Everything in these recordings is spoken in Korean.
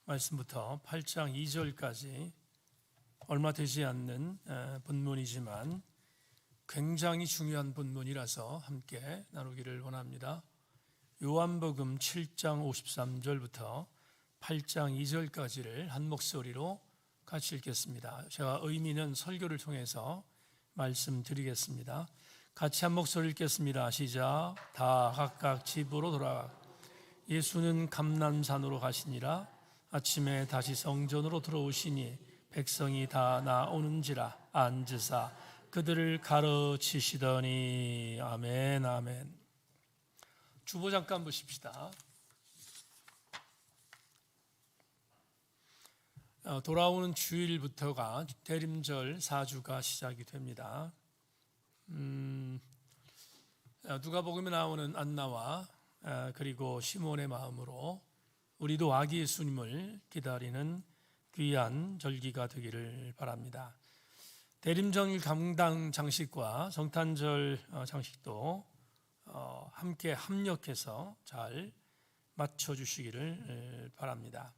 말씀부터 8장 2절까지 얼마 되지 않는 본문이지만 굉장히 중요한 본문이라서 함께 나누기를 원합니다. 요한복음 7장 53절부터 8장 2절까지를 한 목소리로 같이 읽겠습니다. 제가 의미는 설교를 통해서 말씀드리겠습니다. 같이 한 목소리 읽겠습니다. 시작. 다 각각 집으로 돌아가 예수는 감람산으로 가시니라. 아침에 다시 성전으로 들어오시니 백성이 다 나오는지라 앉으사 그들을 가르치시더니. 아멘, 아멘. 주보 잠깐 보십시다. 돌아오는 주일부터가 대림절 4주가 시작이 됩니다. 누가복음에 나오는 안나와 그리고 시몬의 마음으로 우리도 아기 예수님을 기다리는 귀한 절기가 되기를 바랍니다. 대림절 강당 장식과 성탄절 장식도 함께 합력해서 잘 맞춰주시기를 바랍니다.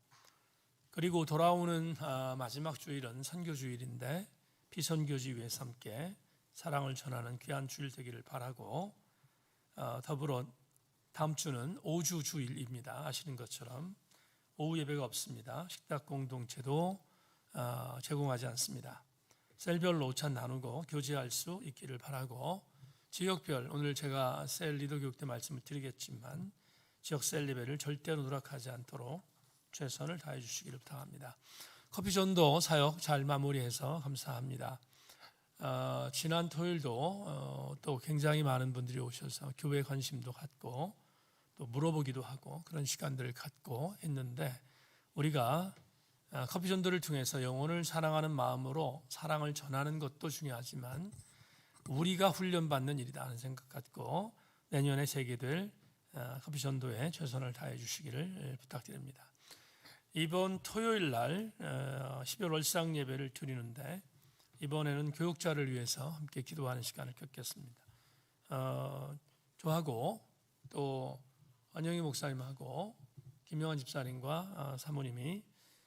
그리고 돌아오는 마지막 주일은 선교주일인데 비선교지 위해서 함께 사랑을 전하는 귀한 주일 되기를 바라고, 더불어 다음 주는 5주 주일입니다. 아시는 것처럼 오후 예배가 없습니다. 식탁 공동체도 제공하지 않습니다. 셀별로 오찬 나누고 교제할 수 있기를 바라고, 지역별, 오늘 제가 셀 리더 교육 때 말씀을 드리겠지만 지역 셀 예배를 절대로 누락하지 않도록 최선을 다해 주시기를 부탁합니다. 커피전도 사역 잘 마무리해서 감사합니다. 지난 토요일도 또 굉장히 많은 분들이 오셔서 교회 관심도 갖고 또 물어보기도 하고 그런 시간들을 갖고 했는데, 우리가 커피전도를 통해서 영혼을 사랑하는 마음으로 사랑을 전하는 것도 중요하지만 우리가 훈련받는 일이다 하는 생각 갖고 내년에 재개될 커피전도에 최선을 다해 주시기를 부탁드립니다. 이번 토요일 날 12월 월상 예배를 드리는데 이번에는 교육자를 위해서 함께 기도하는 시간을 갖겠습니다. 저하고 또 안영희 목사님하고 김영환 집사님과 사모님이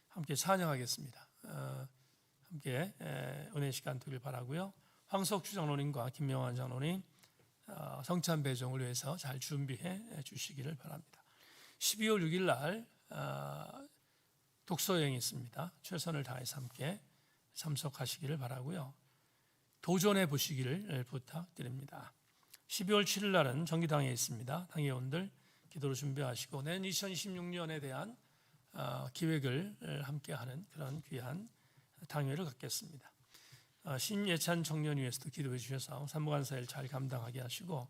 함께 찬양하겠습니다. 함께 은혜 시간 되길 바라고요. 황석주 장로님과 김명환 장로님 성찬 배정을 위해서 잘 준비해 주시기를 바랍니다. 12월 6일 날 독서여행이 있습니다. 최선을 다해서 함께 참석하시기를 바라고요. 도전해 보시기를 부탁드립니다. 12월 7일 날은 정기당회 있습니다. 당회원들 기도로 준비하시고 내년 2026년에 대한 기획을 함께하는 그런 귀한 당회를 갖겠습니다. 신예찬 청년위에서도 기도해 주셔서 산무관사일 잘 감당하게 하시고,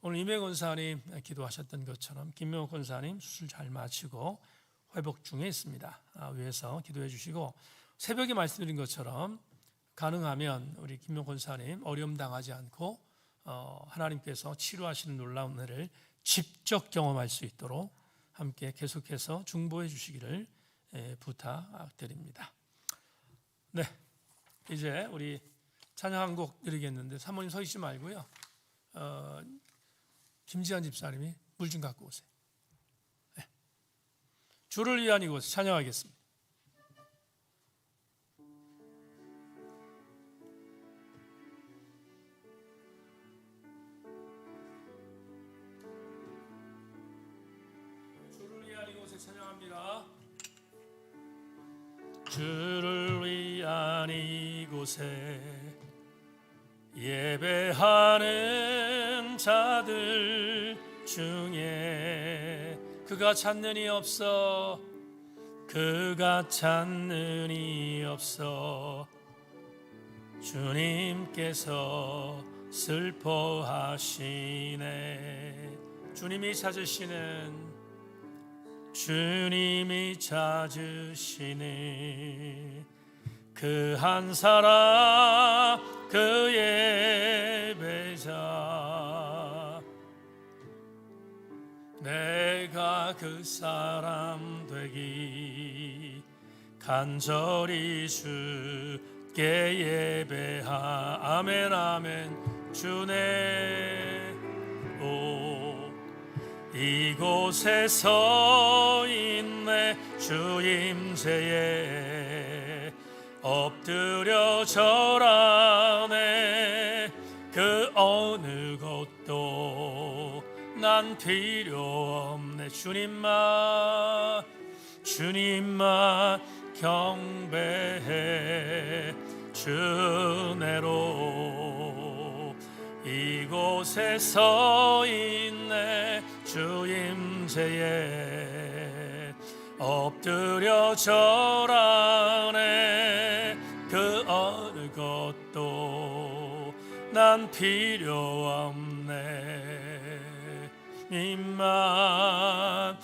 오늘 임혜 권사님 기도하셨던 것처럼 김명호 권사님 수술 잘 마치고 회복 중에 있습니다. 위해서 기도해 주시고, 새벽에 말씀드린 것처럼 가능하면 우리 김명호 권사님 어려움 당하지 않고 하나님께서 치료하시는 놀라운 은혜를 직접 경험할 수 있도록 함께 계속해서 중보해 주시기를 부탁드립니다. 네, 이제 우리 찬양 한 곡 드리겠는데 사모님 서 있지 말고요. 김지한 집사님이 물 좀 갖고 오세요. 네. 주를 위한 이곳 찬양하겠습니다. 주를 위한 이곳에 찬양합니다. 주를 위한 이곳에 예배하는 자들 중에 그가 찾는 이 없어, 그가 찾는 이 없어. 주님께서 슬퍼하시네. 주님이 찾으시는 그 한 사람, 그 예배자. 내가 그 사람 되기 간절히 주께 예배하. 아멘, 아멘. 주네 오 이곳에 서 있네. 주임새에 엎드려 절하네. 그 어느 것도 난 필요 없네. 주님만 경배해. 주내로 이곳에 서 있네. 주임새에 엎드려 절하네. 그 어느 것도 난 필요 없네. 님만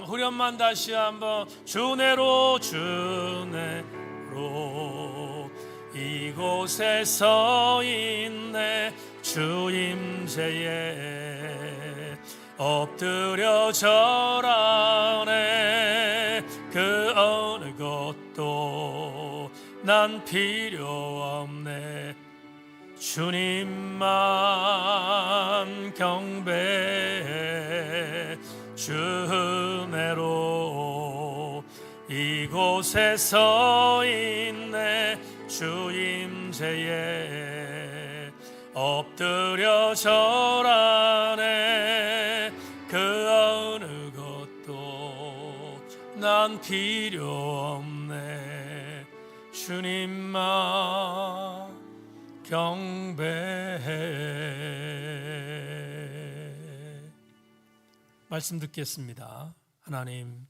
후렴만 다시 한번. 주내로 이곳에 서 있네. 주임새에 엎드려 절하네. 그 어느 것도 난 필요 없네. 주님만 경배해. 주내로 이곳에 서 있네. 주임새에 엎드려 절하네. 그 어느 것도 난 필요 없네. 주님만 경배해. 말씀 듣겠습니다. 하나님,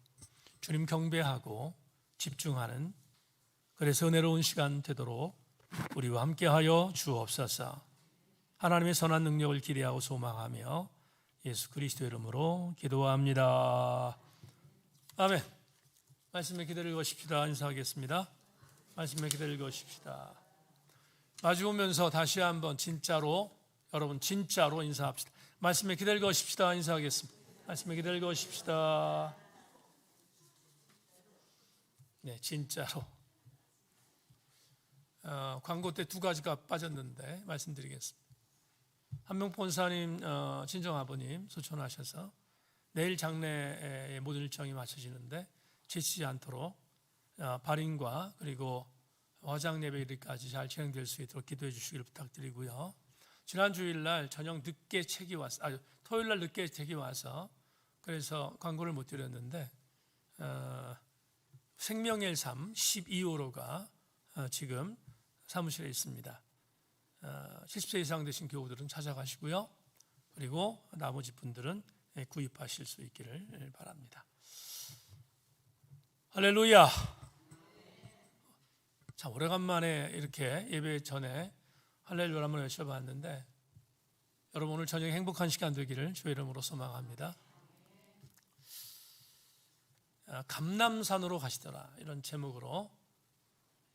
주님 경배하고 집중하는, 그래서 은혜로운 시간 되도록 우리와 함께하여 주옵소서. 하나님의 선한 능력을 기대하고 소망하며 예수 그리스도 이름으로 기도합니다. 아멘. 말씀에 기대를 거십시다. 인사하겠습니다. 말씀에 기대를 거십시다. 마주오면서 다시 한번 여러분 진짜로 인사합시다. 말씀에 기대를 거십시다. 인사하겠습니다. 말씀에 기대를 거십시다. 네, 진짜로. 광고 때 두 가지가 빠졌는데 말씀드리겠습니다. 한명포 권사님 친정아버님 소천하셔서 내일 장례의 모든 일정이 마쳐지는데 지치지 않도록 발인과 그리고 화장 예배까지 잘 진행될 수 있도록 기도해 주시기를 부탁드리고요. 지난 주일날 저녁 늦게 책이 토요일날 늦게 책이 와서 그래서 광고를 못 드렸는데 생명의 삶 12호로가 지금 사무실에 있습니다. 70세 이상 되신 교우들은 찾아가시고요. 그리고 나머지 분들은 구입하실 수 있기를 바랍니다. 할렐루야. 참 오래간만에 이렇게 예배 전에 할렐루야 한번 외쳐봤는데 여러분 오늘 저녁에 행복한 시간 되기를 주의 이름으로 소망합니다. 감람산으로 가시더라, 이런 제목으로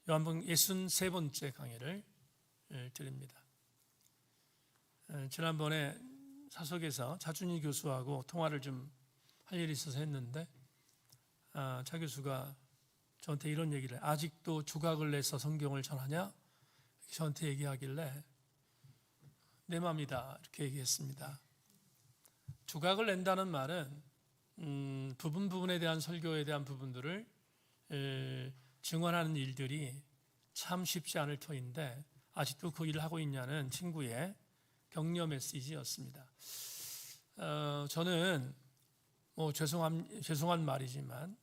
요한복음 63번째 강의를 드립니다. 지난번에 사석에서 차준희 교수하고 통화를 좀 할 일이 있어서 했는데 차 교수가 저한테 이런 얘기를 해요. 아직도 조각을 내서 성경을 전하냐? 저한테 얘기하길래 내 맘이다 이렇게 얘기했습니다. 조각을 낸다는 말은 부분에 대한 설교에 대한 부분들을 증언하는 일들이 참 쉽지 않을 터인데 아직도 그 일을 하고 있냐는 친구의 격려 메시지였습니다. 저는 죄송한 말이지만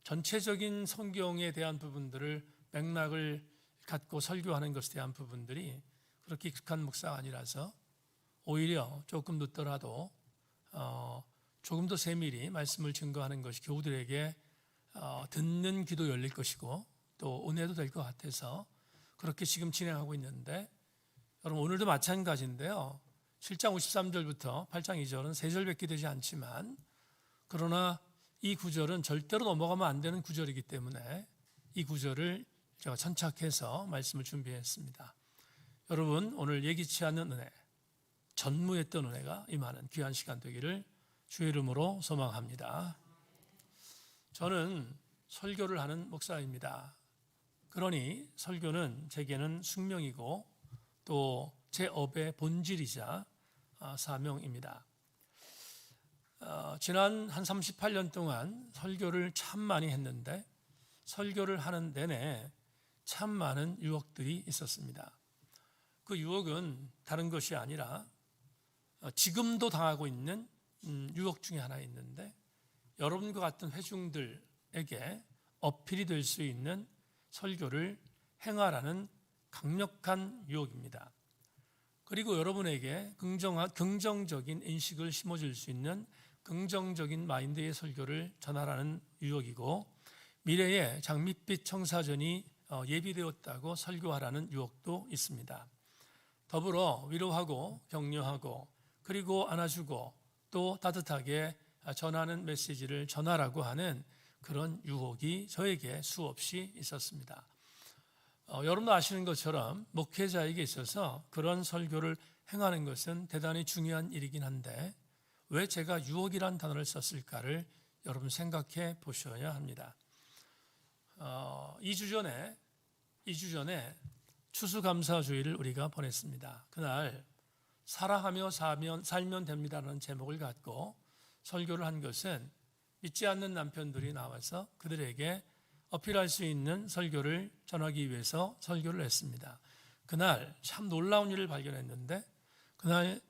전체적인 성경에 대한 부분들을 맥락을 갖고 설교하는 것에 대한 부분들이 그렇게 익숙한 목사가 아니라서 오히려 조금 늦더라도 조금 더 세밀히 말씀을 증거하는 것이 교우들에게 듣는 귀도 열릴 것이고 또 은혜도 될 것 같아서 그렇게 지금 진행하고 있는데, 여러분 오늘도 마찬가지인데요. 7장 53절부터 8장 2절은 세 절밖에 되지 않지만 그러나 이 구절은 절대로 넘어가면 안 되는 구절이기 때문에 이 구절을 제가 천착해서 말씀을 준비했습니다. 여러분 오늘 예기치 않는 은혜, 전무했던 은혜가 임하는 귀한 시간 되기를 주의 이름으로 소망합니다. 저는 설교를 하는 목사입니다. 그러니 설교는 제게는 숙명이고 또 제 업의 본질이자 사명입니다. 지난 한 38년 동안 설교를 참 많이 했는데 설교를 하는 내내 참 많은 유혹들이 있었습니다. 그 유혹은 다른 것이 아니라 지금도 당하고 있는 유혹 중에 하나 있는데, 여러분과 같은 회중들에게 어필이 될 수 있는 설교를 행하라는 강력한 유혹입니다. 그리고 여러분에게 긍정적인 인식을 심어줄 수 있는 긍정적인 마인드의 설교를 전하라는 유혹이고, 미래에 장밋빛 청사전이 예비되었다고 설교하라는 유혹도 있습니다. 더불어 위로하고 격려하고 그리고 안아주고 또 따뜻하게 전하는 메시지를 전하라고 하는 그런 유혹이 저에게 수없이 있었습니다. 여러분도 아시는 것처럼 목회자에게 있어서 그런 설교를 행하는 것은 대단히 중요한 일이긴 한데, 왜 제가 유혹이란 단어를 썼을까를 여러분 생각해 보셔야 합니다. 2주 전에 추수감사주일을 우리가 보냈습니다. 그날 사랑하며 살면 됩니다라는 제목을 갖고 설교를 한 것은, 믿지 않는 남편들이 나와서 그들에게 어필할 수 있는 설교를 전하기 위해서 설교를 했습니다. 그날 참 놀라운 일을 발견했는데, 그날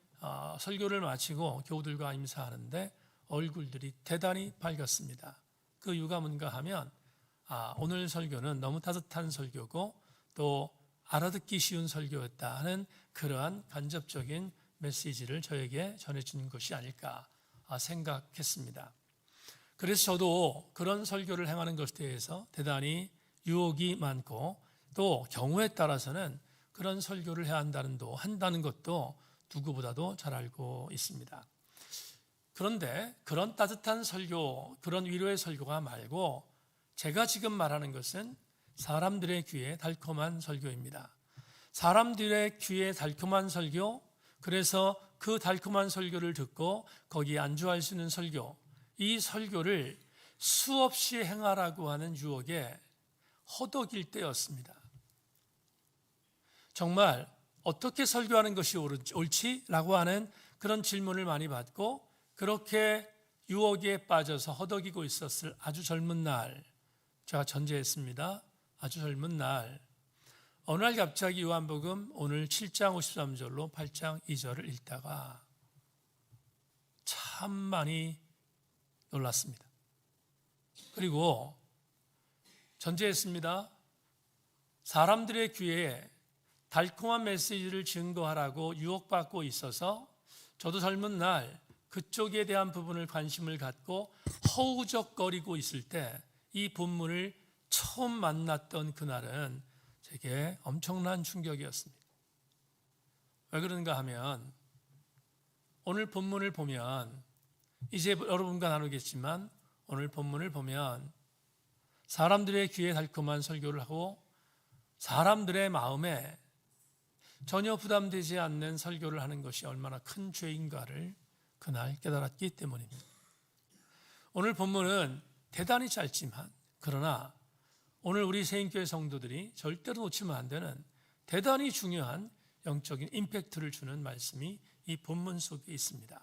설교를 마치고 교우들과 인사하는데 얼굴들이 대단히 밝았습니다. 그 이유가 뭔가 하면 오늘 설교는 너무 따뜻한 설교고 또 알아듣기 쉬운 설교였다 하는 그러한 간접적인 메시지를 저에게 전해준 것이 아닐까 생각했습니다. 그래서 저도 그런 설교를 행하는 것에 대해서 대단히 유혹이 많고, 또 경우에 따라서는 그런 설교를 해야 한다는 것도 누구보다도 잘 알고 있습니다. 그런데 그런 따뜻한 설교, 그런 위로의 설교가 말고 제가 지금 말하는 것은 사람들의 귀에 달콤한 설교입니다. 사람들의 귀에 달콤한 설교, 그래서 그 달콤한 설교를 듣고 거기에 안주할 수 있는 설교, 이 설교를 수없이 행하라고 하는 유혹에 허덕일 때였습니다. 정말 어떻게 설교하는 것이 옳지라고 하는 그런 질문을 많이 받고, 그렇게 유혹에 빠져서 허덕이고 있었을 아주 젊은 날, 제가 전제했습니다. 아주 젊은 날, 어느 날 갑자기 요한복음 오늘 7장 53절로 8장 2절을 읽다가 참 많이 놀랐습니다. 그리고 전제했습니다. 사람들의 귀에 달콤한 메시지를 증거하라고 유혹받고 있어서 저도 젊은 날 그쪽에 대한 부분을 관심을 갖고 허우적거리고 있을 때 이 본문을 처음 만났던 그날은 제게 엄청난 충격이었습니다. 왜 그런가 하면 오늘 본문을 보면, 이제 여러분과 나누겠지만 오늘 본문을 보면 사람들의 귀에 달콤한 설교를 하고 사람들의 마음에 전혀 부담되지 않는 설교를 하는 것이 얼마나 큰 죄인가를 그날 깨달았기 때문입니다. 오늘 본문은 대단히 짧지만, 그러나 오늘 우리 세인교회 성도들이 절대로 놓치면 안 되는 대단히 중요한 영적인 임팩트를 주는 말씀이 이 본문 속에 있습니다.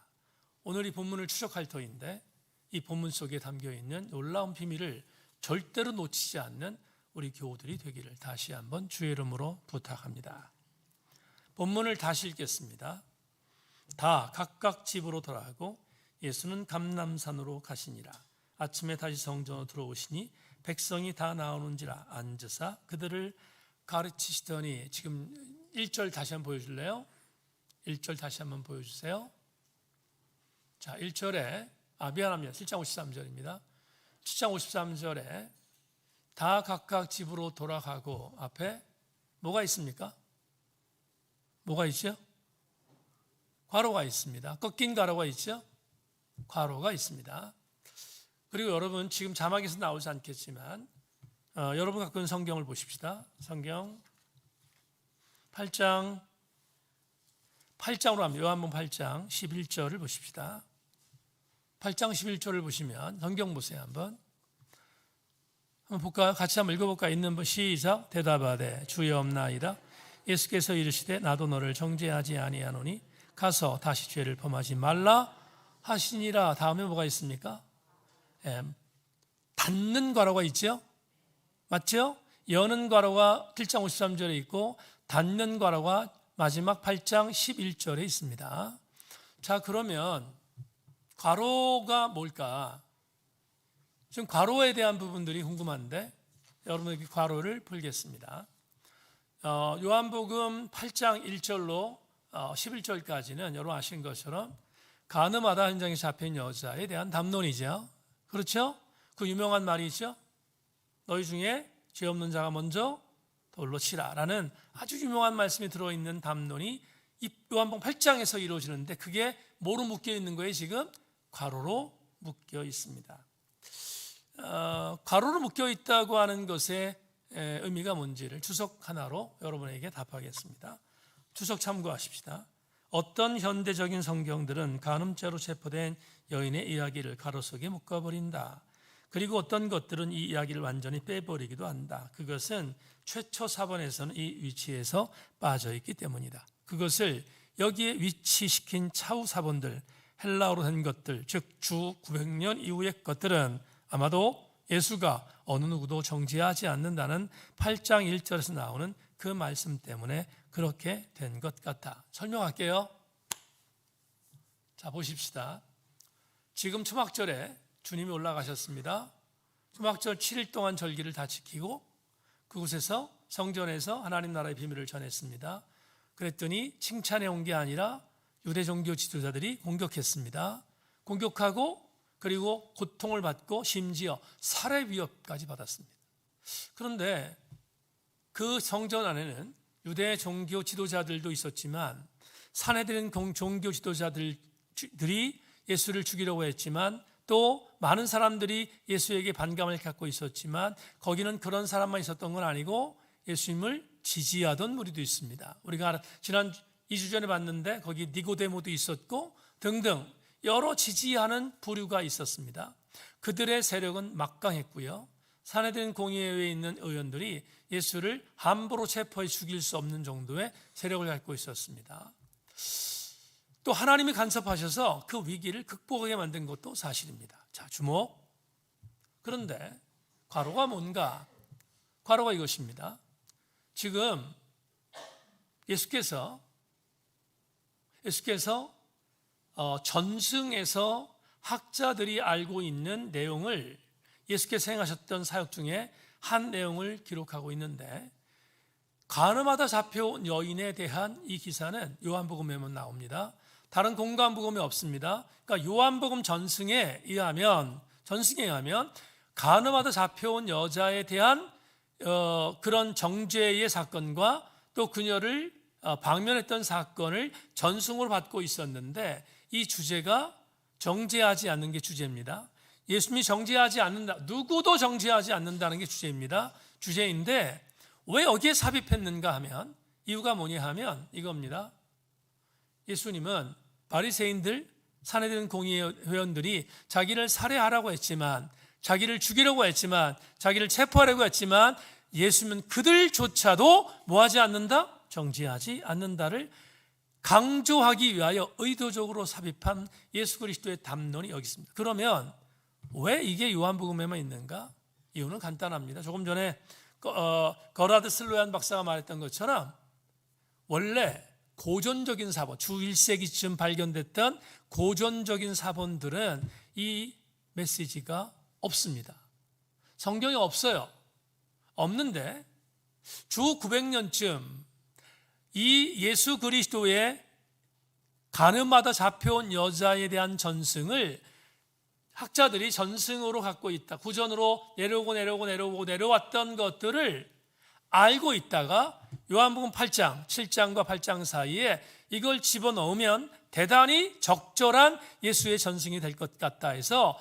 오늘 이 본문을 추적할 터인데 이 본문 속에 담겨있는 놀라운 비밀을 절대로 놓치지 않는 우리 교우들이 되기를 다시 한번 주의 이름으로 부탁합니다. 본문을 다시 읽겠습니다. 다 각각 집으로 돌아가고 예수는 감람산으로 가시니라. 아침에 다시 성전으로 들어오시니 백성이 다 나오는지라 앉으사 그들을 가르치시더니, 지금 1절 다시 한번 보여줄래요? 1절 다시 한번 보여주세요. 자, 1절에 미안합니다. 7장 53절입니다. 7장 53절에 다 각각 집으로 돌아가고 앞에 뭐가 있습니까? 뭐가 있죠? 괄호가 있습니다. 꺾인 괄호가 있죠? 괄호가 있습니다. 그리고 여러분 지금 자막에서 나오지 않겠지만 여러분 갖고 있는 성경을 보십시다. 성경 8장으로 합니다. 요한복음 8장 11절을 보십시다. 8장 11절을 보시면 성경 보세요. 한번 볼까요? 같이 한번 읽어볼까요? 있는 분 시작. 대답하되 주여 없나이다. 예수께서 이르시되 나도 너를 정죄하지 아니하노니 가서 다시 죄를 범하지 말라 하시니라 다음에 뭐가 있습니까? 닫는 괄호가 있죠? 맞죠? 여는 괄호가 7장 53절에 있고 닫는 괄호가 마지막 8장 11절에 있습니다. 자, 그러면 괄호가 뭘까? 지금 괄호에 대한 부분들이 궁금한데 여러분에게 괄호를 풀겠습니다. 요한복음 8장 1절로 11절까지는 여러분 아시는 것처럼 가늠하다 현장에 잡힌 여자에 대한 담론이죠. 그렇죠? 그 유명한 말이 있죠. 너희 중에 죄 없는 자가 먼저 돌로 치라라는 아주 유명한 말씀이 들어있는 담론이 요한복음 8장에서 이루어지는데 그게 뭐로 묶여 있는 거예요? 지금 괄호로 묶여 있습니다. 괄호로 묶여 있다고 하는 것의 의미가 뭔지를 주석 하나로 여러분에게 답하겠습니다. 주석 참고하십시다. 어떤 현대적인 성경들은 간음죄로 체포된 여인의 이야기를 괄호 속에 묶어버린다. 그리고 어떤 것들은 이 이야기를 완전히 빼버리기도 한다. 그것은 최초 사본에서는 이 위치에서 빠져있기 때문이다. 그것을 여기에 위치시킨 차후 사본들, 헬라어로 된 것들, 즉 주 900년 이후의 것들은 아마도 예수가 어느 누구도 정죄하지 않는다는 8장 1절에서 나오는 그 말씀 때문에 그렇게 된 것 같다. 설명할게요. 자, 보십시다. 지금 초막절에 주님이 올라가셨습니다. 초막절 7일 동안 절기를 다 지키고 그곳에서 성전에서 하나님 나라의 비밀을 전했습니다. 그랬더니 칭찬해 온 게 아니라 유대 종교 지도자들이 공격했습니다. 공격하고 그리고 고통을 받고 심지어 살해 위협까지 받았습니다. 그런데 그 성전 안에는 유대 종교 지도자들도 있었지만 산헤드린 종교 지도자들이 예수를 죽이려고 했지만 또 많은 사람들이 예수에게 반감을 갖고 있었지만 거기는 그런 사람만 있었던 건 아니고 예수님을 지지하던 무리도 있습니다. 우리가 지난 2주 전에 봤는데 거기 니고데모도 있었고 등등 여러 지지하는 부류가 있었습니다. 그들의 세력은 막강했고요. 산헤드린 공의회에 있는 의원들이 예수를 함부로 체포해 죽일 수 없는 정도의 세력을 갖고 있었습니다. 또 하나님이 간섭하셔서 그 위기를 극복하게 만든 것도 사실입니다. 자, 주목. 그런데 괄호가 뭔가? 괄호가 이것입니다. 지금 예수께서 전승에서 학자들이 알고 있는 내용을 예수께서 행하셨던 사역 중에 한 내용을 기록하고 있는데 간음하다 잡혀온 여인에 대한 이 기사는 요한복음에만 나옵니다. 다른 공간복음에 없습니다. 그러니까 요한복음 전승에 의하면 간음하다 잡혀온 여자에 대한 그런 정죄의 사건과 또 그녀를 방면했던 사건을 전승으로 받고 있었는데 이 주제가 정죄하지 않는 게 주제입니다. 예수님이 정죄하지 않는다, 누구도 정죄하지 않는다는 게 주제인데 왜 여기에 삽입했는가 하면 이유가 뭐냐 하면 이겁니다. 예수님은 바리새인들, 산헤드린 공의회원들이 자기를 살해하라고 했지만, 자기를 죽이려고 했지만, 자기를 체포하려고 했지만 예수님은 그들조차도 뭐하지 않는다? 정죄하지 않는다를 강조하기 위하여 의도적으로 삽입한 예수 그리스도의 담론이 여기 있습니다. 그러면 왜 이게 요한복음에만 있는가? 이유는 간단합니다. 조금 전에 거라드 슬로얀 박사가 말했던 것처럼 원래 고전적인 사본, 주 1세기쯤 발견됐던 고전적인 사본들은 이 메시지가 없습니다. 성경에 없어요. 없는데 주 900년쯤 이 예수 그리스도의 간음하다 잡혀온 여자에 대한 전승을 학자들이 전승으로 갖고 있다. 구전으로 내려왔던 것들을 알고 있다가 요한복음 8장, 7장과 8장 사이에 이걸 집어넣으면 대단히 적절한 예수의 전승이 될 것 같다 해서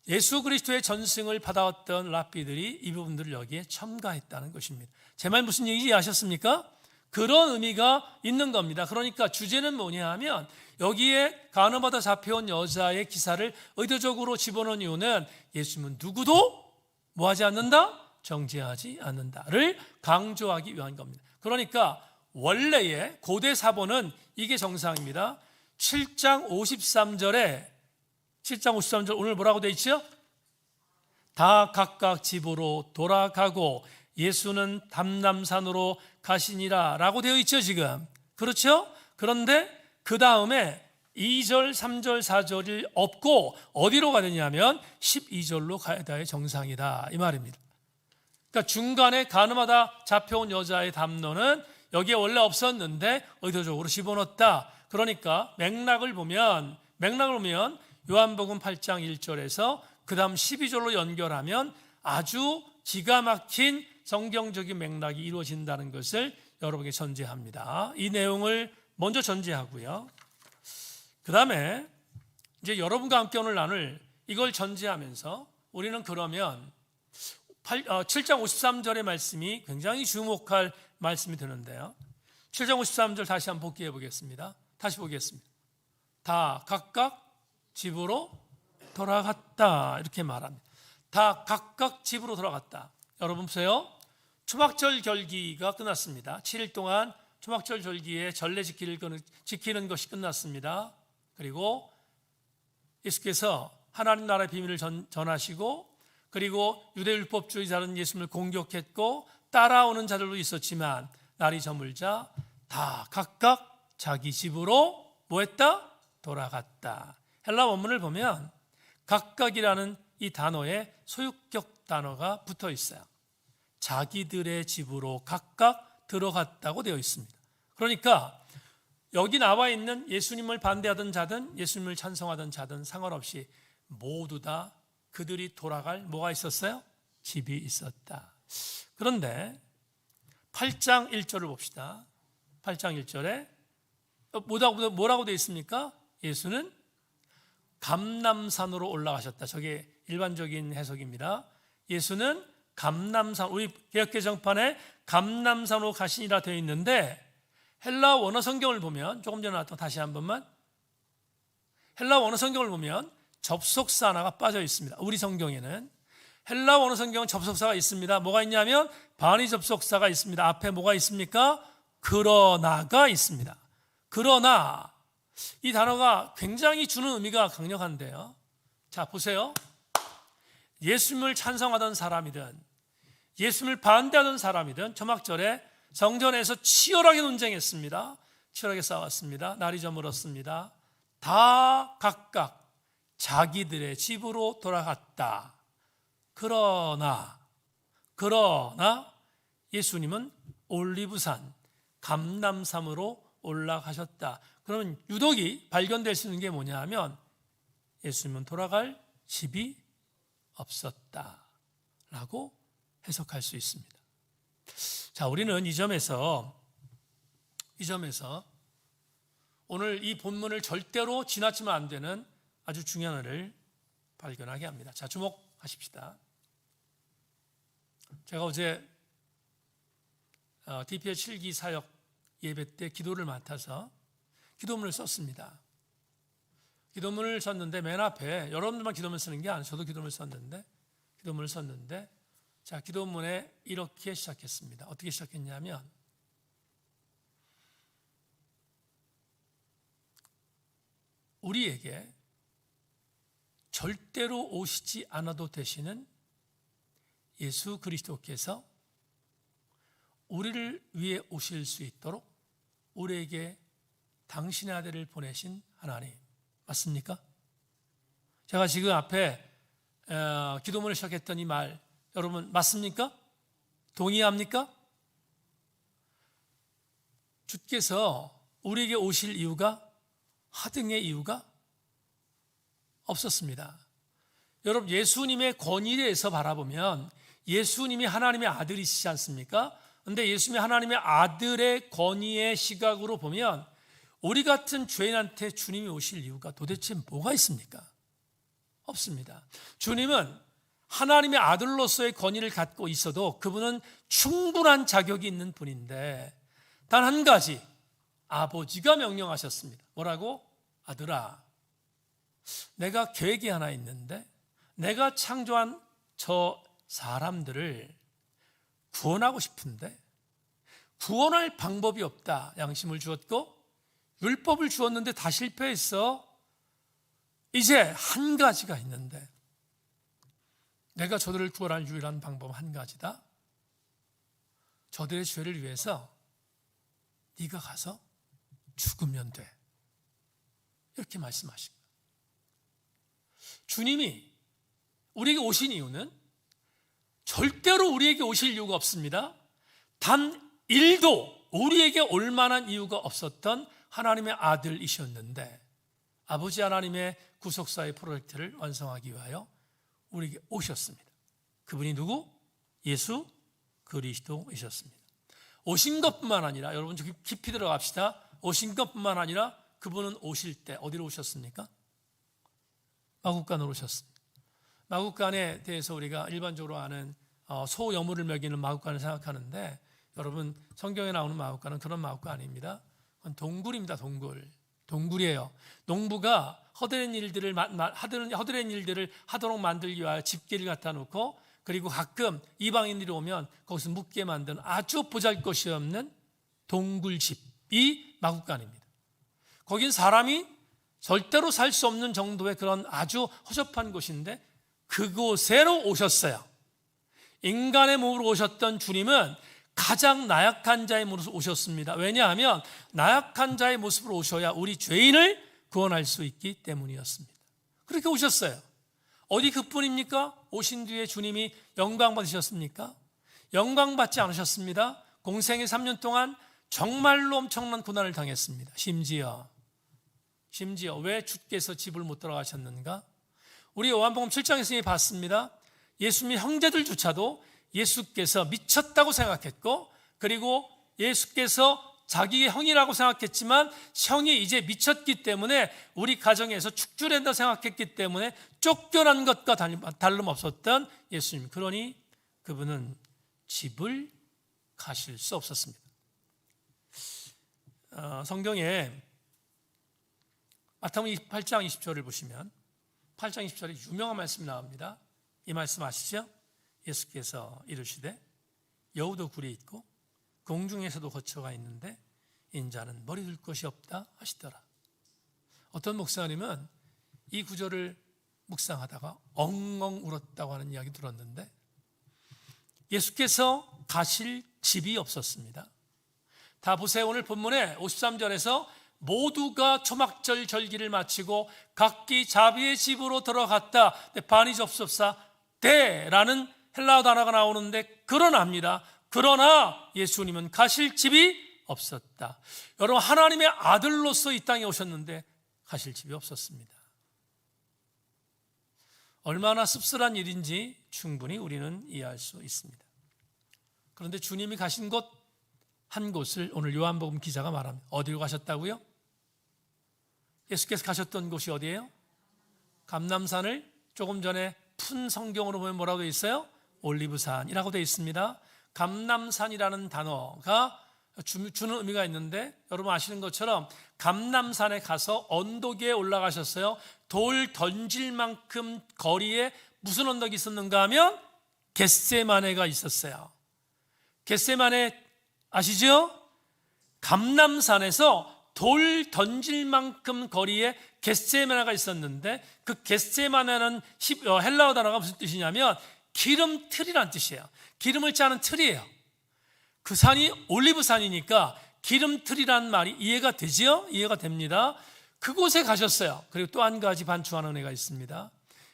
예수 그리스도의 전승을 받아왔던 랍비들이 이 부분들을 여기에 첨가했다는 것입니다. 제 말 무슨 얘기인지 아셨습니까? 그런 의미가 있는 겁니다. 그러니까 주제는 뭐냐 하면 여기에 간음하다 잡혀온 여자의 기사를 의도적으로 집어넣은 이유는 예수님은 누구도 뭐하지 않는다? 정죄하지 않는다를 강조하기 위한 겁니다. 그러니까 원래의 고대 사본은 이게 정상입니다. 7장 53절에 7장 53절 오늘 뭐라고 되어 있죠? 다 각각 집으로 돌아가고 예수는 담남산으로 가시니라 라고 되어 있죠 지금. 그렇죠? 그런데 그 다음에 2절, 3절, 4절이 없고 어디로 가느냐면 12절로 가야다의 정상이다 이 말입니다. 그러니까 중간에 가늠하다 잡혀온 여자의 담론은 여기에 원래 없었는데 의도적으로 집어넣었다. 그러니까 맥락을 보면 요한복음 8장 1절에서 그 다음 12절로 연결하면 아주 기가 막힌 성경적인 맥락이 이루어진다는 것을 여러분에게 전제합니다. 이 내용을 먼저 전제하고요. 그 다음에 이제 여러분과 함께 오늘 나눌 이걸 전제하면서 우리는 그러면 7장 53절의 말씀이 굉장히 주목할 말씀이 되는데요. 7장 53절 다시 한번 복기해 보겠습니다. 다시 보겠습니다. 다 각각 집으로 돌아갔다 이렇게 말합니다. 다 각각 집으로 돌아갔다. 여러분 보세요. 초막절 절기가 끝났습니다. 7일 동안 초막절 절기에 전례 지키는 것이 끝났습니다. 그리고 예수께서 하나님 나라의 비밀을 전하시고 그리고 유대율법주의자는 예수님을 공격했고 따라오는 자들도 있었지만 날이 저물자 다 각각 자기 집으로 뭐했다? 돌아갔다. 헬라 원문을 보면 각각이라는 이 단어에 소유격 단어가 붙어 있어요. 자기들의 집으로 각각 들어갔다고 되어 있습니다. 그러니까 여기 나와 있는 예수님을 반대하던 자든 예수님을 찬성하던 자든 상관없이 모두 다 그들이 돌아갈 뭐가 있었어요? 집이 있었다. 그런데 8장 1절을 봅시다. 8장 1절에 뭐라고 되어 있습니까? 예수는 감람산으로 올라가셨다. 저게 일반적인 해석입니다. 예수는 감람산, 우리 개역개정판에 감람산으로 가시니라 되어 있는데 헬라 원어 성경을 보면 조금 전에 나왔던 다시 한 번만 헬라 원어 성경을 보면 접속사 하나가 빠져 있습니다. 우리 성경에는 헬라 원어 성경은 접속사가 있습니다. 뭐가 있냐면 반의 접속사가 있습니다. 앞에 뭐가 있습니까? 그러나가 있습니다. 그러나 이 단어가 굉장히 주는 의미가 강력한데요. 자 보세요. 예수님을 찬성하던 사람이든 예수님을 반대하던 사람이든 초막절에 성전에서 치열하게 논쟁했습니다. 치열하게 싸웠습니다. 날이 저물었습니다. 다 각각 자기들의 집으로 돌아갔다. 그러나 예수님은 올리브산 감람산으로 올라가셨다. 그러면 유독이 발견될 수 있는 게 뭐냐 하면 예수님은 돌아갈 집이 없었다라고 해석할 수 있습니다. 자, 우리는 이 점에서 오늘 이 본문을 절대로 지나치면 안 되는 아주 중요한 것을 발견하게 합니다. 자, 주목하십시다. 제가 어제 DP의 7기 사역 예배 때 기도를 맡아서 기도문을 썼습니다. 기도문을 썼는데 맨 앞에 여러분들만 기도문 쓰는 게 아니라 저도 기도문을 썼는데 자, 기도문에 이렇게 시작했습니다. 어떻게 시작했냐면 우리에게 절대로 오시지 않아도 되시는 예수 그리스도께서 우리를 위해 오실 수 있도록 우리에게 당신의 아들을 보내신 하나님 맞습니까? 제가 지금 앞에 기도문을 시작했던 이 말 여러분 맞습니까? 동의합니까? 주께서 우리에게 오실 이유가 하등의 이유가 없었습니다. 여러분 예수님의 권위에 대해서 바라보면 예수님이 하나님의 아들이시지 않습니까? 그런데 예수님이 하나님의 아들의 권위의 시각으로 보면 우리 같은 죄인한테 주님이 오실 이유가 도대체 뭐가 있습니까? 없습니다. 주님은 하나님의 아들로서의 권위를 갖고 있어도 그분은 충분한 자격이 있는 분인데 단 한 가지 아버지가 명령하셨습니다. 뭐라고? 아들아, 내가 계획이 하나 있는데 내가 창조한 저 사람들을 구원하고 싶은데 구원할 방법이 없다. 양심을 주었고 율법을 주었는데 다 실패했어. 이제 한 가지가 있는데, 내가 저들을 구원할 유일한 방법 한 가지다. 저들의 죄를 위해서 네가 가서 죽으면 돼. 이렇게 말씀하신 거예요. 주님이 우리에게 오신 이유는 절대로 우리에게 오실 이유가 없습니다. 단 1도 우리에게 올 만한 이유가 없었던 하나님의 아들이셨는데, 아버지 하나님의 구속사의 프로젝트를 완성하기 위하여 우리에게 오셨습니다. 그분이 누구? 예수 그리스도이셨습니다. 오신 것뿐만 아니라, 여러분 좀 깊이 들어갑시다. 오신 것뿐만 아니라 그분은 오실 때 어디로 오셨습니까? 마국간으로 오셨습니다. 마국간에 대해서 우리가 일반적으로 아는 소여물을 먹이는 마국간을 생각하는데, 여러분 성경에 나오는 마국간은 그런 마국간 아닙니다. 그건 동굴입니다. 동굴이에요. 농부가 허드렛 일들을 하도록 만들기 위하여 집게를 갖다 놓고, 그리고 가끔 이방인들이 오면 거기서 묵게 만드는 아주 보잘것이 없는 동굴집이 마국간입니다. 거긴 사람이 절대로 살 수 없는 정도의 그런 아주 허접한 곳인데, 그곳에로 오셨어요. 인간의 몸으로 오셨던 주님은 가장 나약한 자의 모습으로 오셨습니다. 왜냐하면 나약한 자의 모습으로 오셔야 우리 죄인을 구원할 수 있기 때문이었습니다. 그렇게 오셨어요. 어디 그뿐입니까? 오신 뒤에 주님이 영광 받으셨습니까? 영광 받지 않으셨습니다. 공생의 3년 동안 정말로 엄청난 고난을 당했습니다. 심지어 왜 주께서 집을 못 들어가셨는가? 우리 요한복음 7장에서 이미 봤습니다. 예수님의 형제들조차도 예수께서 미쳤다고 생각했고, 그리고 예수께서 자기의 형이라고 생각했지만 형이 이제 미쳤기 때문에 우리 가정에서 축출된다고 생각했기 때문에 쫓겨난 것과 다름없었던 예수님. 그러니 그분은 집을 가실 수 없었습니다. 성경에 마태복음 8장 20절을 보시면 8장 20절에 유명한 말씀이 나옵니다. 이 말씀 아시죠? 예수께서 이르시되 여우도 굴이 있고 공중에서도 거처가 있는데 인자는 머리 둘 곳이 없다 하시더라. 어떤 목사님은 이 구절을 묵상하다가 엉엉 울었다고 하는 이야기 들었는데, 예수께서 가실 집이 없었습니다. 다 보세요. 오늘 본문에 53절에서 모두가 초막절 절기를 마치고 각기 자비의 집으로 들어갔다. 반이 접속사 대라는 헬라어 단어가 나오는데, 그러나입니다. 그러나 예수님은 가실 집이 없었다. 여러분, 하나님의 아들로서 이 땅에 오셨는데 가실 집이 없었습니다. 얼마나 씁쓸한 일인지 충분히 우리는 이해할 수 있습니다. 그런데 주님이 가신 곳 한 곳을 오늘 요한복음 기자가 말합니다. 어디로 가셨다고요? 예수께서 가셨던 곳이 어디예요? 감람산을 조금 전에 푼 성경으로 보면 뭐라고 되어 있어요? 올리브산이라고 되어 있습니다. 감람산이라는 단어가 주는 의미가 있는데, 여러분 아시는 것처럼 감람산에 가서 언덕에 올라가셨어요. 돌 던질 만큼 거리에 무슨 언덕이 있었는가 하면 겟세마네가 있었어요. 겟세마네 아시죠? 감람산에서 돌 던질 만큼 거리에 겟세마네가 있었는데, 그 겟세마네는 헬라어 단어가 무슨 뜻이냐면 기름틀이란 뜻이에요. 기름을 짜는 틀이에요. 그 산이 올리브산이니까 기름틀이란 말이 이해가 되죠? 이해가 됩니다. 그곳에 가셨어요. 그리고 또 한 가지 반추하는 은혜가 있습니다.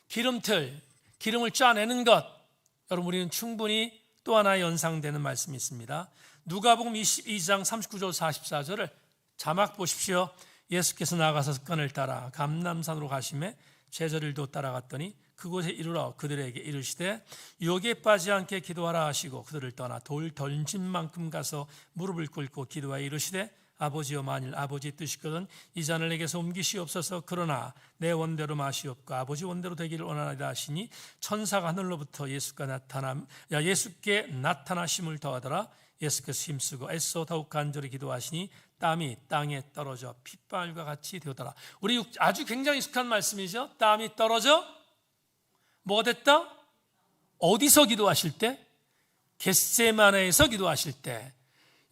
기름틀, 기름을 짜내는 것. 여러분, 우리는 충분히 또 하나의 연상되는 말씀이 있습니다. 누가복음 22장 39절 44절을 자막 보십시오. 예수께서 나가서 습관을 따라 감람산으로 가심에 제자들도 따라갔더니 그곳에 이르러 그들에게 이르시되 유혹에 빠지지 않게 기도하라 하시고 그들을 떠나 돌 던진 만큼 가서 무릎을 꿇고 기도하여 이르시되 아버지여, 만일 아버지 뜻이거든 이 잔을 내게서 옮기시옵소서. 그러나 내 원대로 마시옵고 아버지 원대로 되기를 원하나이다 하시니 천사가 하늘로부터 예수께 나타나심을 더하더라. 예수께서 힘쓰고 애써 더욱 간절히 기도하시니 땀이 땅에 떨어져 핏방울과 같이 되더라. 우리 아주 굉장히 익숙한 말씀이죠. 땀이 떨어져 뭐가 됐다? 어디서 기도하실 때? 겟세마네에서 기도하실 때.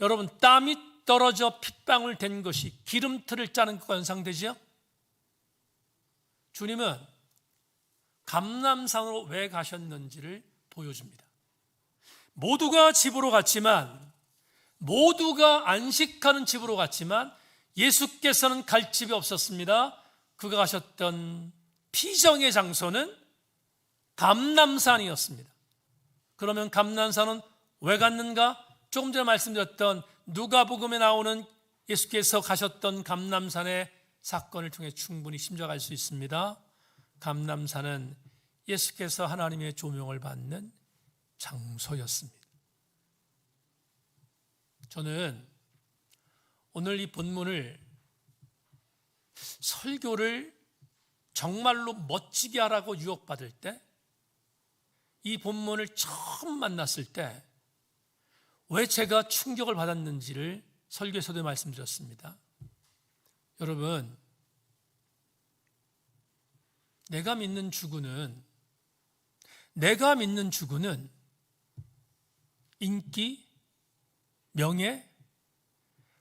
여러분, 땀이 떨어져 핏방울 된 것이 기름틀을 짜는 것과 연상되죠? 주님은 감람산으로 왜 가셨는지를 보여줍니다. 모두가 집으로 갔지만, 모두가 안식하는 집으로 갔지만 예수께서는 갈 집이 없었습니다. 그가 가셨던 피정의 장소는 감람산이었습니다. 그러면 감람산은 왜 갔는가? 조금 전에 말씀드렸던 누가복음에 나오는 예수께서 가셨던 감람산의 사건을 통해 충분히 심정할 수 있습니다. 감람산은 예수께서 하나님의 조명을 받는 장소였습니다. 저는 오늘 이 본문을, 설교를 정말로 멋지게 하라고 유혹받을 때, 이 본문을 처음 만났을 때 왜 제가 충격을 받았는지를 설교에서도 말씀드렸습니다. 여러분, 내가 믿는 주구는 인기, 명예,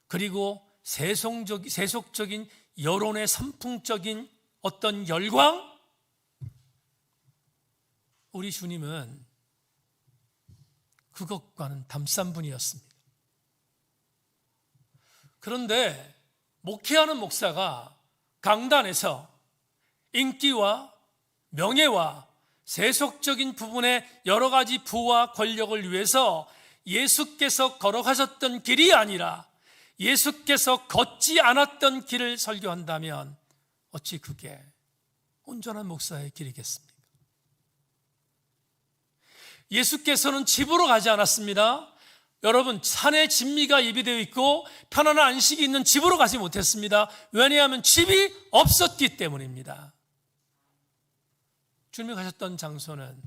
그리고 세속적인 여론의 선풍적인 어떤 열광, 우리 주님은 그것과는 담싼 분이었습니다. 그런데 목회하는 목사가 강단에서 인기와 명예와 세속적인 부분의 여러 가지 부와 권력을 위해서 예수께서 걸어가셨던 길이 아니라 예수께서 걷지 않았던 길을 설교한다면 어찌 그게 온전한 목사의 길이겠습니까? 예수께서는 집으로 가지 않았습니다. 여러분, 산에 진미가 예비되어 있고 편안한 안식이 있는 집으로 가지 못했습니다. 왜냐하면 집이 없었기 때문입니다. 주님이 가셨던 장소는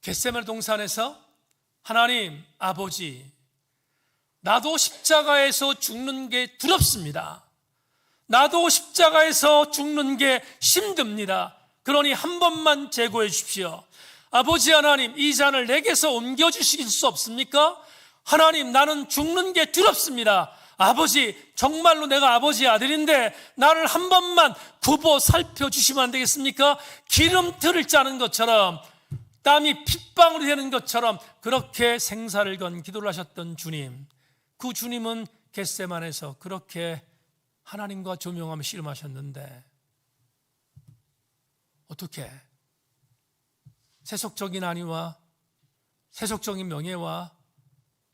겟세마네 동산에서 하나님 아버지, 나도 십자가에서 죽는 게 두렵습니다. 나도 십자가에서 죽는 게 힘듭니다. 그러니 한 번만 제거해 주십시오. 아버지 하나님, 이 잔을 내게서 옮겨주실 수 없습니까? 하나님, 나는 죽는 게 두렵습니다. 아버지, 정말로 내가 아버지의 아들인데 나를 한 번만 굽어 살펴주시면 안 되겠습니까? 기름틀을 짜는 것처럼, 땀이 핏방울이 되는 것처럼 그렇게 생사를 건 기도를 하셨던 주님, 그 주님은 겟세마네에서 그렇게 하나님과 조명하며 씨름하셨는데 어떻게 세속적인 안위와 세속적인 명예와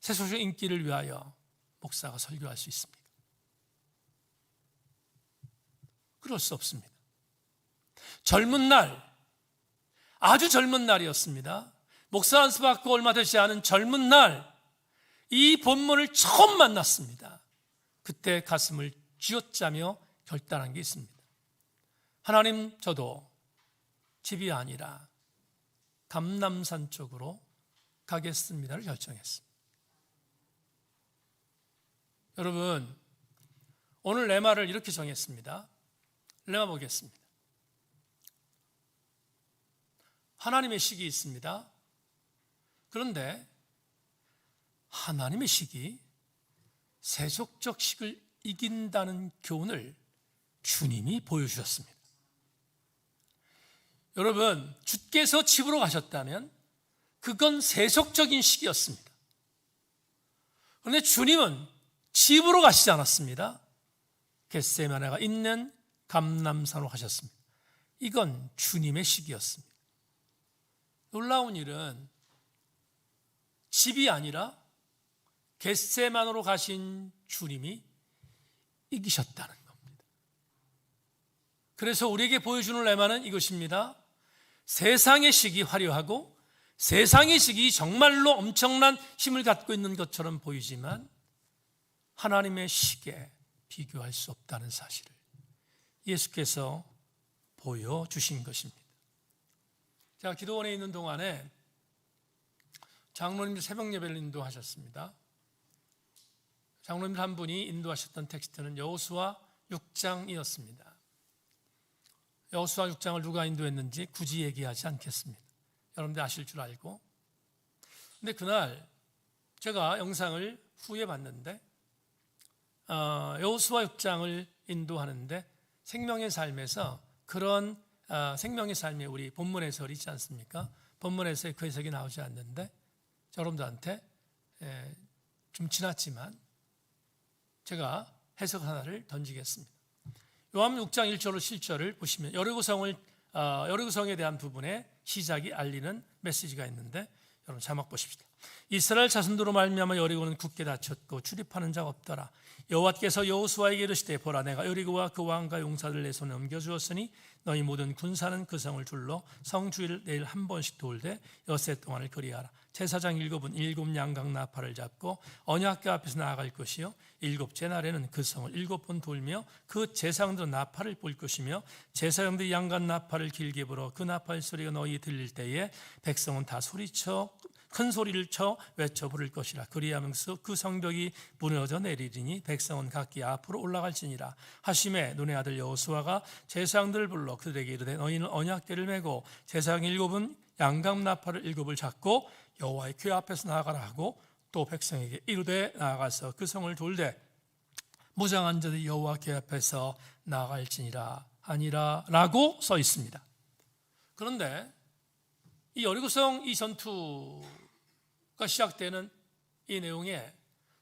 세속적인 인기를 위하여 목사가 설교할 수 있습니까? 그럴 수 없습니다. 젊은 날, 아주 젊은 날이었습니다. 목사 안수 받고 얼마 되지 않은 젊은 날, 이 본문을 처음 만났습니다. 그때 가슴을 쥐어짜며 결단한 게 있습니다. 하나님, 저도 집이 아니라 감람산 쪽으로 가겠습니다를 결정했습니다. 여러분, 오늘 레마를 이렇게 정했습니다. 레마 보겠습니다. 하나님의 식이 있습니다. 그런데 하나님의 식이 세속적 식을 이긴다는 교훈을 주님이 보여주셨습니다. 여러분, 주께서 집으로 가셨다면 그건 세속적인 식이었습니다. 그런데 주님은 집으로 가시지 않았습니다. 겟세마네가 있는 감람산으로 가셨습니다. 이건 주님의 식이었습니다. 놀라운 일은 집이 아니라 겟세마네로 가신 주님이 이기셨다는 겁니다. 그래서 우리에게 보여주는 레마는 이것입니다. 세상의 식이 화려하고 세상의 식이 정말로 엄청난 힘을 갖고 있는 것처럼 보이지만 하나님의 식에 비교할 수 없다는 사실을 예수께서 보여주신 것입니다. 제가 기도원에 있는 동안에 장로님들 새벽 예배를 인도하셨습니다. 장로님들 한 분이 인도하셨던 텍스트는 여호수아 6장이었습니다. 여호수아 6장을 누가 인도했는지 굳이 얘기하지 않겠습니다. 여러분들 아실 줄 알고. 근데 그날 제가 영상을 후에 봤는데 여호수아 6장을 인도하는데 생명의 삶에서 그런 생명의 삶에 우리 본문 해설이 있지 않습니까? 본문 해설에 그 해석이 나오지 않는데 여러분들한테 좀 지났지만 제가 해석 하나를 던지겠습니다. 요한복음 6장 1절로 7절을 보시면 여리고성에 대한 부분의 시작이 알리는 메시지가 있는데 여러분 자막 보십시다. 이스라엘 자손들로 말미암아 여리고는 굳게 닫혔고 출입하는 자가 없더라. 여호와께서 여호수아에게 이르시되 보라 내가 여리고와 그 왕과 용사들 내 손에 넘겨주었으니 너희 모든 군사는 그 성을 둘러 성 주위를 내일 한 번씩 돌되 엿새 동안을 그리하라. 제사장 7은 7 양각 나팔을 잡고 언약궤 앞에서 나아갈 것이요 7째 날에는 그 성을 7번 돌며 그 제사장들은 나팔을 불 것이며 제사장들이 양각 나팔을 길게 불어 그 나팔 소리가 너희 들릴 때에 백성은 다 소리쳐 큰 소리를 쳐 외쳐 부를 것이라. 그리하면서 그 성벽이 무너져 내리리니 백성은 각기 앞으로 올라갈지니라 하심에 눈의 아들 여호수아가 제사장들을 불러 그들에게 이르되 너희는 언약궤를 메고 제사장 7은 양각 나팔을 7을 잡고 여호와의 궤 앞에서 나아가라 하고 또 백성에게 이르되 나아가서 그 성을 돌되 무장한 자들이 여호와 궤 앞에서 나아갈지니라 하니라 라고 써 있습니다. 그런데 이 여리고성 이 전투가 시작되는 이 내용에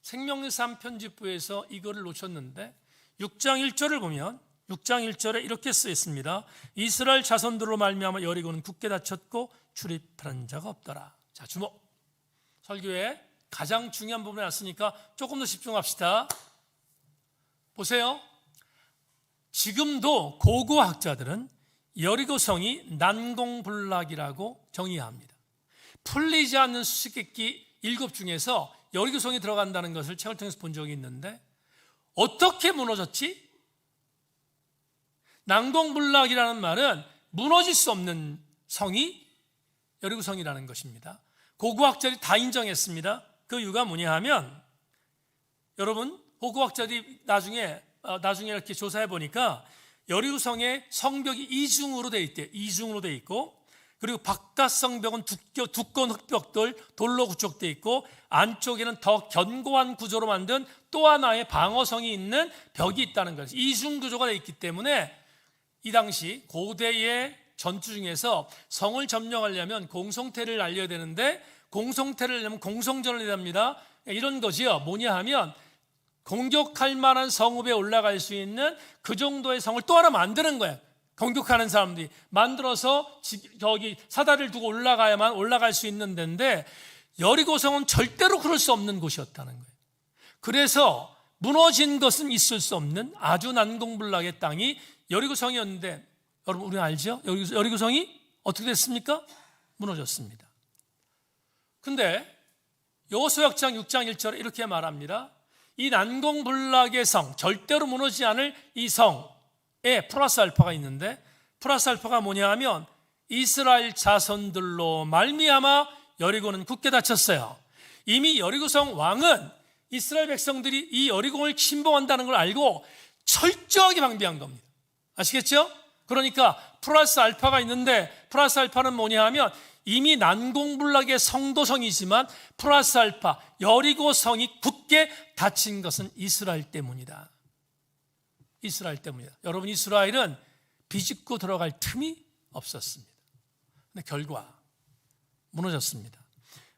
생명의 삶 편집부에서 이거를 놓쳤는데 6장 1절을 보면 6장 1절에 이렇게 쓰여 있습니다. 이스라엘 자손들로 말미암아 여리고는 굳게 닫혔고 출입하는 자가 없더라. 자, 주목. 설교에 가장 중요한 부분에 왔으니까 조금 더 집중합시다. 보세요. 지금도 고고학자들은 여리고성이 난공불락이라고 정의합니다. 풀리지 않는 수수께끼 7 중에서 여리고성이 들어간다는 것을 책을 통해서 본 적이 있는데 어떻게 무너졌지? 난공불락이라는 말은 무너질 수 없는 성이 여리고성이라는 것입니다. 고고학자들이 다 인정했습니다. 그 이유가 뭐냐 하면 여러분 고고학자들이 나중에 이렇게 조사해 보니까 여리고성의 성벽이 이중으로 되어 있대요. 이중으로 되어 있고 그리고 바깥 성벽은 두꺼운 흙벽돌 돌로 구축되어 있고 안쪽에는 더 견고한 구조로 만든 또 하나의 방어성이 있는 벽이 있다는 거예요. 이중 구조가 되어 있기 때문에 이 당시 고대의 전투 중에서 성을 점령하려면 공성태를 날려야 되는데 공성태를 내면 공성전을 해야 됩니다. 이런 것이요. 뭐냐 하면 공격할 만한 성읍에 올라갈 수 있는 그 정도의 성을 또 하나 만드는 거예요. 공격하는 사람들이 만들어서 저기 사다리를 두고 올라가야만 올라갈 수 있는 데인데 여리고성은 절대로 그럴 수 없는 곳이었다는 거예요. 그래서 무너진 것은 있을 수 없는 아주 난공불락의 땅이 여리고성이었는데 여러분 우리는 알죠? 여리고성이 어떻게 됐습니까? 무너졌습니다. 근데 여호수아장 6장 1절에 이렇게 말합니다. 이 난공불락의 성, 절대로 무너지지 않을 이 성에 플러스 알파가 있는데 플러스 알파가 뭐냐 하면 이스라엘 자손들로 말미암아 여리고는 굳게 닫혔어요. 이미 여리고성 왕은 이스라엘 백성들이 이 여리고를 침범한다는 걸 알고 철저하게 방비한 겁니다. 아시겠죠? 그러니까 플러스 알파가 있는데 플러스 알파는 뭐냐 하면 이미 난공불락의 성도성이지만 플러스 알파 여리고 성이 굳게 닫힌 것은 이스라엘 때문이다. 이스라엘 때문이다. 여러분 이스라엘은 비집고 들어갈 틈이 없었습니다. 근데 결과 무너졌습니다.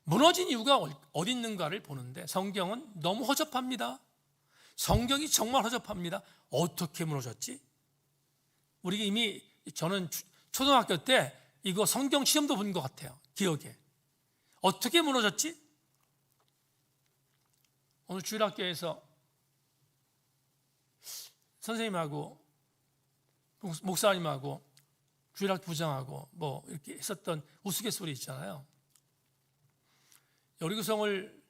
무너진 이유가 어디 있는가를 보는데 성경은 너무 허접합니다. 성경이 정말 허접합니다. 어떻게 무너졌지? 우리가 이미 저는 초등학교 때 이거 성경 시험도 본 것 같아요. 기억에. 어떻게 무너졌지? 오늘 주일학교에서 선생님하고 목사님하고 주일학교 부장하고 뭐 이렇게 했었던 우스갯소리 있잖아요. 여리고성을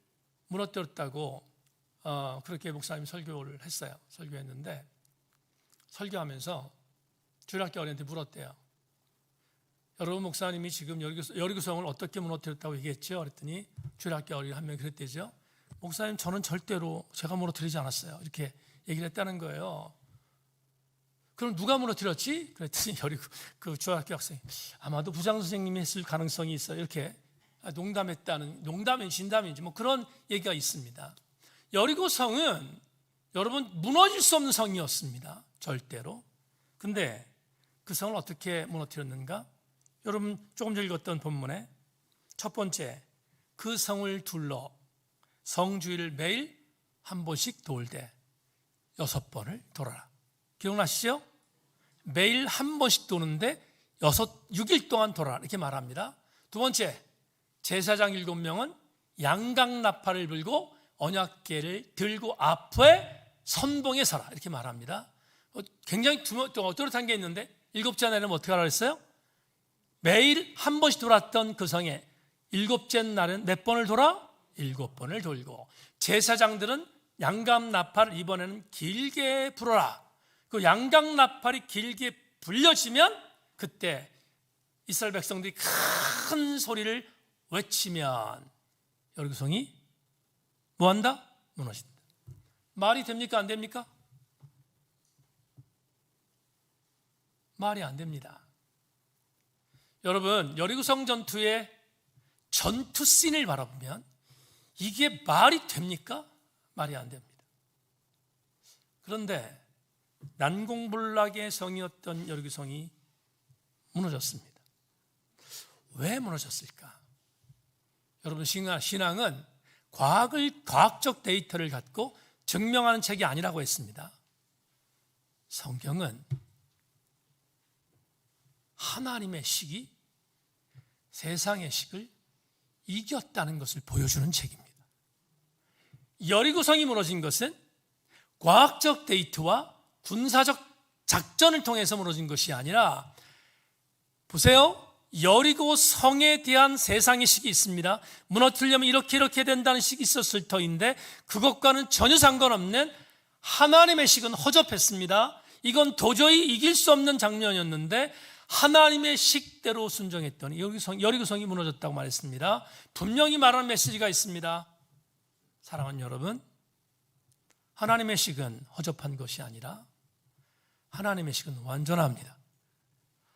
무너뜨렸다고 그렇게 목사님이 설교를 했어요. 설교했는데 설교하면서 주일학교 어린이한테 물었대요. 여러분 목사님이 지금 여리고성을 어떻게 무너뜨렸다고 얘기했죠? 그랬더니 주일학교 어린이 한 명이 그랬대죠. 목사님 저는 절대로 제가 무너뜨리지 않았어요. 이렇게 얘기를 했다는 거예요. 그럼 누가 무너뜨렸지? 그랬더니 그 주일학교 학생이 아마도 부장 선생님이 했을 가능성이 있어요. 이렇게 농담했다는, 농담인지 진담인지 뭐 그런 얘기가 있습니다. 여리고성은 여러분 무너질 수 없는 성이었습니다. 절대로. 근데 그 성을 어떻게 무너뜨렸는가? 여러분 조금 전에 읽었던 본문에 첫 번째, 그 성을 둘러 성주위를 매일 한 번씩 돌되 6번을 돌아라. 기억나시죠? 매일 한 번씩 도는데 6일 동안 돌아라 이렇게 말합니다. 두 번째, 제사장 7명은 양강나팔을 불고 언약궤를 들고 앞에 선봉에 서라 이렇게 말합니다. 굉장히 뚜렷한 게 있는데 일곱째 날에는 어떻게 하라 그랬어요? 매일 한 번씩 돌았던 그 성에 일곱째 날은 몇 번을 돌아? 7번을 돌고, 제사장들은 양강나팔을 이번에는 길게 불어라. 그 양강나팔이 길게 불려지면 그때 이스라엘 백성들이 큰 소리를 외치면 여리고성이 뭐한다? 무너진다. 말이 됩니까? 안 됩니까? 말이 안 됩니다. 여러분, 여리고성 전투의 전투 씬을 바라보면 이게 말이 됩니까? 말이 안 됩니다. 그런데 난공불락의 성이었던 여리고성이 무너졌습니다. 왜 무너졌을까? 여러분, 신앙은 과학적 데이터를 갖고 증명하는 책이 아니라고 했습니다. 성경은 하나님의 식이 세상의 식을 이겼다는 것을 보여주는 책입니다. 여리고성이 무너진 것은 과학적 데이터와 군사적 작전을 통해서 무너진 것이 아니라, 보세요, 여리고 성에 대한 세상의 식이 있습니다. 무너뜨리려면 이렇게 된다는 식이 있었을 터인데 그것과는 전혀 상관없는 하나님의 식은 허접했습니다. 이건 도저히 이길 수 없는 장면이었는데 하나님의 식대로 순종했더니 여리고성이 무너졌다고 말했습니다. 분명히 말하는 메시지가 있습니다. 사랑하는 여러분, 하나님의 식은 허접한 것이 아니라 하나님의 식은 완전합니다.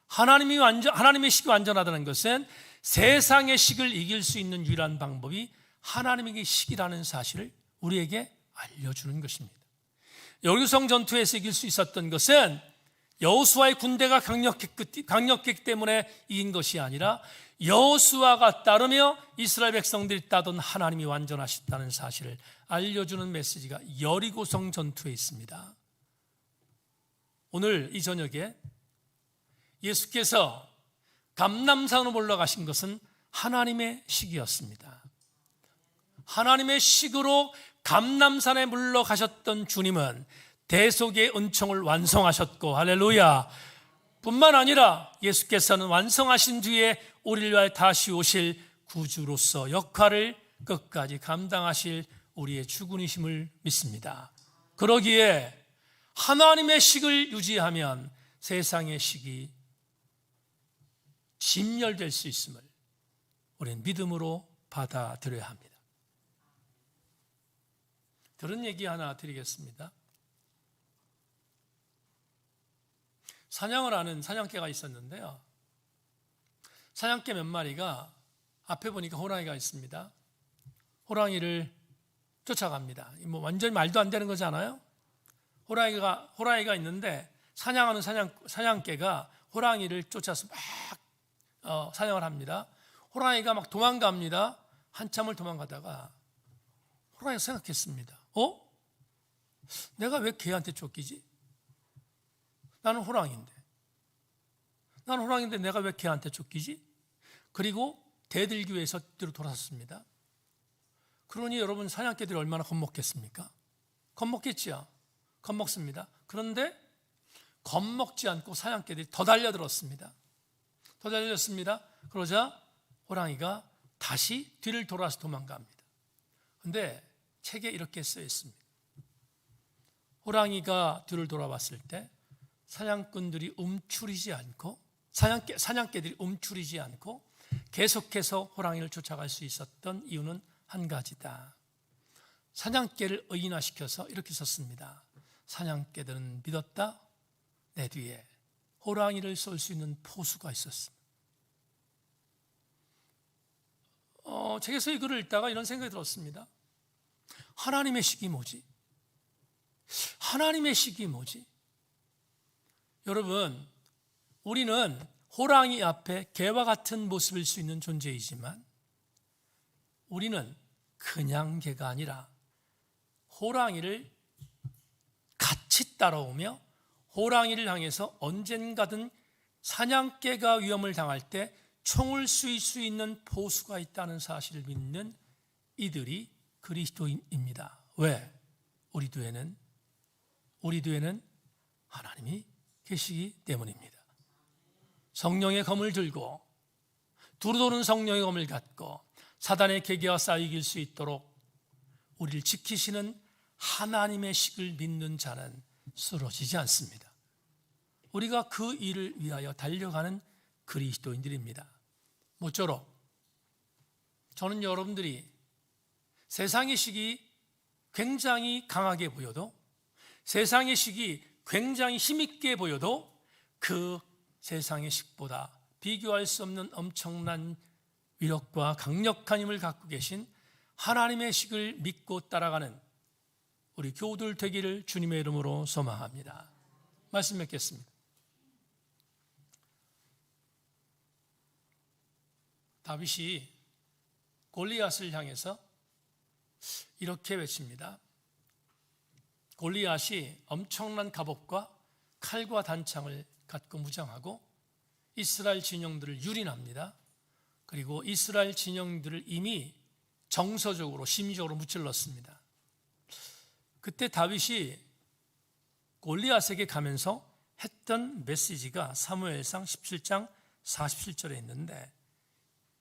하나님의 식이 완전하다는 것은 세상의 식을 이길 수 있는 유일한 방법이 하나님의 식이라는 사실을 우리에게 알려주는 것입니다. 여리고성 전투에서 이길 수 있었던 것은 여호수아의 군대가 강력했기 때문에 이긴 것이 아니라 여호수아가 따르며 이스라엘 백성들이 따던 하나님이 완전하셨다는 사실을 알려주는 메시지가 여리고성 전투에 있습니다. 오늘 이 저녁에 예수께서 감람산으로 올라가신 것은 하나님의 식이었습니다. 하나님의 식으로 감람산에 물러가셨던 주님은 대속의 은총을 완성하셨고, 할렐루야, 뿐만 아니라 예수께서는 완성하신 뒤에 우리를 위하여 다시 오실 구주로서 역할을 끝까지 감당하실 우리의 주군이심을 믿습니다. 그러기에 하나님의 식을 유지하면 세상의 식이 진멸될 수 있음을 우리는 믿음으로 받아들여야 합니다. 그런 얘기 하나 드리겠습니다. 사냥을 하는 사냥개가 있었는데요, 사냥개 몇 마리가 앞에 보니까 호랑이가 있습니다. 호랑이를 쫓아갑니다. 뭐 완전히 말도 안 되는 거잖아요. 호랑이가 있는데 사냥하는 사냥개가 호랑이를 쫓아서 막 사냥을 합니다. 호랑이가 막 도망갑니다. 한참을 도망가다가 호랑이가 생각했습니다. 내가 왜 개한테 쫓기지? 나는 호랑이인데 내가 왜 개한테 쫓기지? 그리고 대들기위해서 뒤로 돌아섰습니다. 그러니 여러분, 사냥개들이 얼마나 겁먹겠습니까? 겁먹겠지요. 겁먹습니다. 그런데 겁먹지 않고 사냥개들이 더 달려들었습니다. 그러자 호랑이가 다시 뒤를 돌아서 도망갑니다. 그런데 책에 이렇게 쓰여 있습니다. 호랑이가 뒤를 돌아봤을 때 사냥꾼들이 사냥개들이 움츠리지 않고 계속해서 호랑이를 쫓아갈 수 있었던 이유는 한 가지다. 사냥개를 의인화시켜서 이렇게 썼습니다. 사냥개들은 믿었다. 내 뒤에 호랑이를 쏠 수 있는 포수가 있었습니다. 책에서 이 글을 읽다가 이런 생각이 들었습니다. 하나님의 식이 뭐지? 여러분, 우리는 호랑이 앞에 개와 같은 모습일 수 있는 존재이지만 우리는 그냥 개가 아니라 호랑이를 같이 따라오며 호랑이를 향해서 언젠가든 사냥개가 위험을 당할 때 총을 쏘일 수 있는 포수가 있다는 사실을 믿는 이들이 그리스도인입니다. 왜? 우리 뒤에는 하나님이 계시기 때문입니다. 성령의 검을 들고 두루도는 성령의 검을 갖고 사단의 계계와 싸워 이길 수 있도록 우리를 지키시는 하나님의 식을 믿는 자는 쓰러지지 않습니다. 우리가 그 일을 위하여 달려가는 그리스도인들입니다. 모쪼록 저는 여러분들이 세상의 식이 굉장히 강하게 보여도, 세상의 식이 굉장히 힘있게 보여도 그 세상의 식보다 비교할 수 없는 엄청난 위력과 강력한 힘을 갖고 계신 하나님의 식을 믿고 따라가는 우리 교우들 되기를 주님의 이름으로 소망합니다. 말씀 맺겠습니다. 다윗이 골리앗을 향해서 이렇게 외칩니다. 골리앗이 엄청난 갑옷과 칼과 단창을 갖고 무장하고 이스라엘 진영들을 유린합니다. 그리고 이스라엘 진영들을 이미 정서적으로 심리적으로 무찔렀습니다. 그때 다윗이 골리앗에게 가면서 했던 메시지가 사무엘상 17장 47절에 있는데,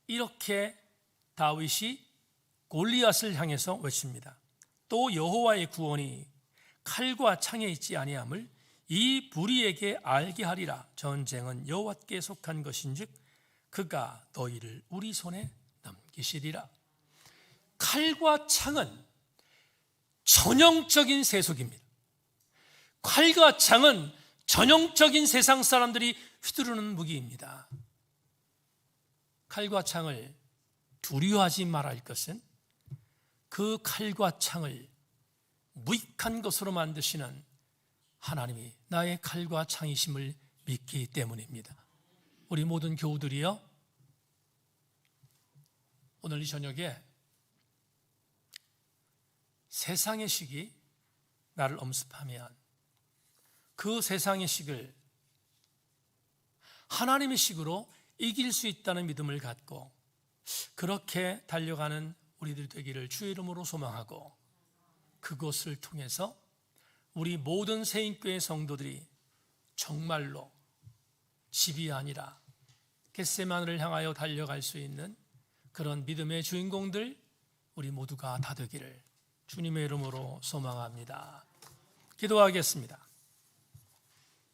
이렇게 다윗이 골리앗을 향해서 외칩니다. 또 여호와의 구원이 칼과 창에 있지 아니함을 이 불의에게 알게 하리라. 전쟁은 여호와께 속한 것인즉 그가 너희를 우리 손에 넘기시리라. 칼과 창은 전형적인 세속입니다. 칼과 창은 전형적인 세상 사람들이 휘두르는 무기입니다. 칼과 창을 두려워하지 말아야 할 것은 그 칼과 창을 무익한 것으로 만드시는 하나님이 나의 칼과 창이심을 믿기 때문입니다. 우리 모든 교우들이요, 오늘 이 저녁에 세상의 식이 나를 엄습하면 그 세상의 식을 하나님의 식으로 이길 수 있다는 믿음을 갖고 그렇게 달려가는 우리들 되기를 주의 이름으로 소망하고, 그것을 통해서 우리 모든 새인교회 성도들이 정말로 집이 아니라 겟세마네를 향하여 달려갈 수 있는 그런 믿음의 주인공들 우리 모두가 다 되기를 주님의 이름으로 소망합니다. 기도하겠습니다.